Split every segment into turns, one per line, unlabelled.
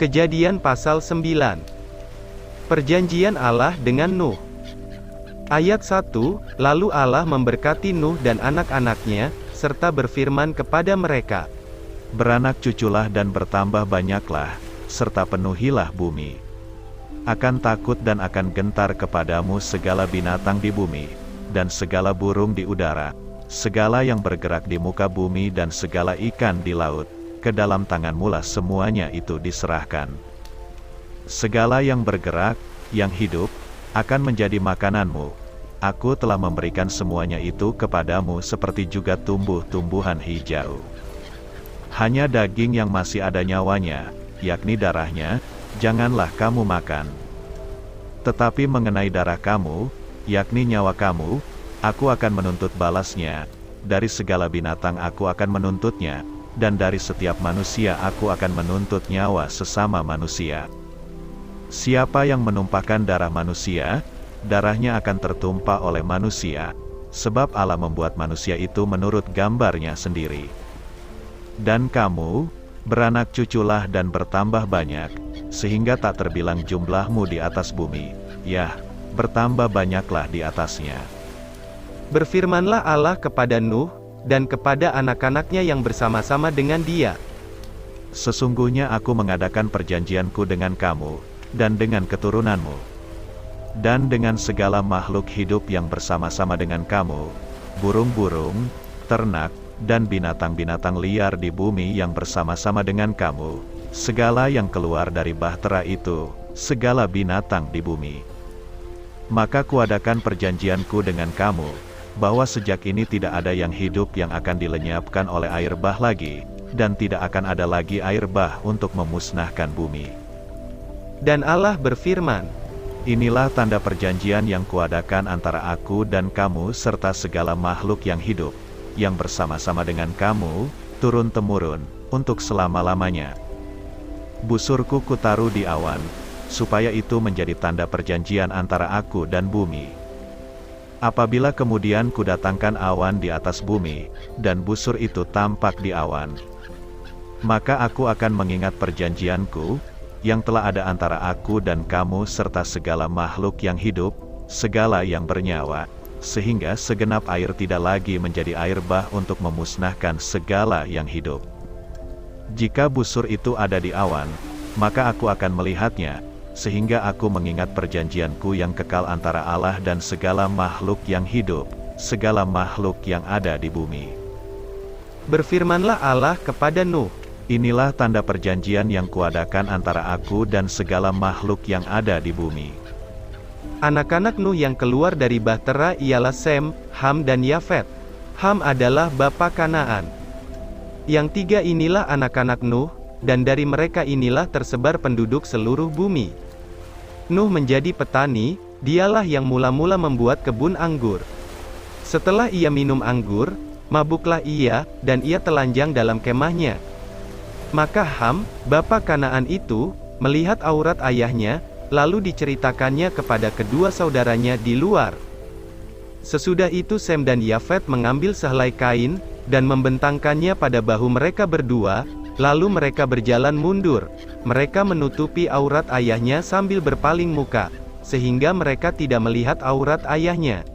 Kejadian pasal 9. Perjanjian Allah dengan Nuh. Ayat 1, lalu Allah memberkati Nuh dan anak-anaknya, serta berfirman kepada mereka,
Beranak cuculah dan bertambah banyaklah, serta penuhilah bumi. Akan takut dan akan gentar kepadamu segala binatang di bumi, dan segala burung di udara, segala yang bergerak di muka bumi dan segala ikan di laut, ke dalam tanganmulah semuanya itu diserahkan. Segala yang bergerak, yang hidup, akan menjadi makananmu. Aku telah memberikan semuanya itu kepadamu seperti juga tumbuh-tumbuhan hijau. Hanya daging yang masih ada nyawanya, yakni darahnya, janganlah kamu makan. Tetapi mengenai darah kamu, yakni nyawa kamu, aku akan menuntut balasnya. Dari segala binatang aku akan menuntutnya, dan dari setiap manusia aku akan menuntut nyawa sesama manusia. Siapa yang menumpahkan darah manusia, darahnya akan tertumpah oleh manusia, sebab Allah membuat manusia itu menurut gambarnya sendiri. Dan kamu, beranak cuculah dan bertambah banyak, sehingga tak terbilang jumlahmu di atas bumi, ya, bertambah banyaklah di atasnya.
Berfirmanlah Allah kepada Nuh, dan kepada anak-anaknya yang bersama-sama dengan dia.
Sesungguhnya aku mengadakan perjanjianku dengan kamu, dan dengan keturunanmu, dan dengan segala makhluk hidup yang bersama-sama dengan kamu, burung-burung, ternak, dan binatang-binatang liar di bumi yang bersama-sama dengan kamu, segala yang keluar dari bahtera itu, segala binatang di bumi. Maka kuadakan perjanjianku dengan kamu, bahwa sejak ini tidak ada yang hidup yang akan dilenyapkan oleh air bah lagi, dan tidak akan ada lagi air bah untuk memusnahkan bumi.
Dan Allah berfirman,
Inilah tanda perjanjian yang kuadakan antara aku dan kamu serta segala makhluk yang hidup, yang bersama-sama dengan kamu, turun-temurun, untuk selama-lamanya. Busurku kutaruh di awan, supaya itu menjadi tanda perjanjian antara aku dan bumi. Apabila kemudian kudatangkan awan di atas bumi, dan busur itu tampak di awan, maka aku akan mengingat perjanjianku, yang telah ada antara aku dan kamu serta segala makhluk yang hidup, segala yang bernyawa, sehingga segenap air tidak lagi menjadi air bah untuk memusnahkan segala yang hidup. Jika busur itu ada di awan, maka aku akan melihatnya, sehingga aku mengingat perjanjianku yang kekal antara Allah dan segala makhluk yang hidup, segala makhluk yang ada di bumi.
Berfirmanlah Allah kepada Nuh,
Inilah tanda perjanjian yang kuadakan antara aku dan segala makhluk yang ada di bumi.
Anak-anak Nuh yang keluar dari bahtera ialah Sem, Ham dan Yafet. Ham adalah bapa Kanaan. Yang tiga inilah anak-anak Nuh, dan dari mereka inilah tersebar penduduk seluruh bumi. Nuh menjadi petani, dialah yang mula-mula membuat kebun anggur. Setelah ia minum anggur, mabuklah ia, dan ia telanjang dalam kemahnya. Maka Ham, bapa Kanaan itu, melihat aurat ayahnya, lalu diceritakannya kepada kedua saudaranya di luar. Sesudah itu Sem dan Yafet mengambil sehelai kain, dan membentangkannya pada bahu mereka berdua, lalu mereka berjalan mundur. Mereka menutupi aurat ayahnya sambil berpaling muka, sehingga mereka tidak melihat aurat ayahnya.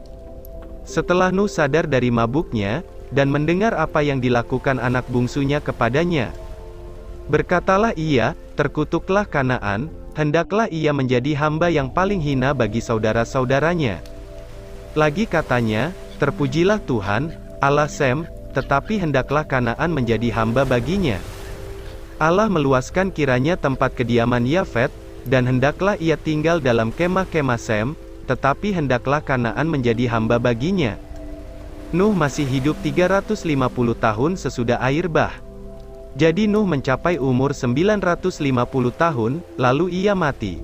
Setelah Nuh sadar dari mabuknya, dan mendengar apa yang dilakukan anak bungsunya kepadanya, berkatalah ia, terkutuklah Kanaan, hendaklah ia menjadi hamba yang paling hina bagi saudara-saudaranya. Lagi katanya, terpujilah Tuhan, Allah Sem, tetapi hendaklah Kanaan menjadi hamba baginya. Allah meluaskan kiranya tempat kediaman Yafet, dan hendaklah ia tinggal dalam kemah-kemah Sem, tetapi hendaklah Kanaan menjadi hamba baginya. Nuh masih hidup 350 tahun sesudah air bah. Jadi Nuh mencapai umur 950 tahun, lalu ia mati.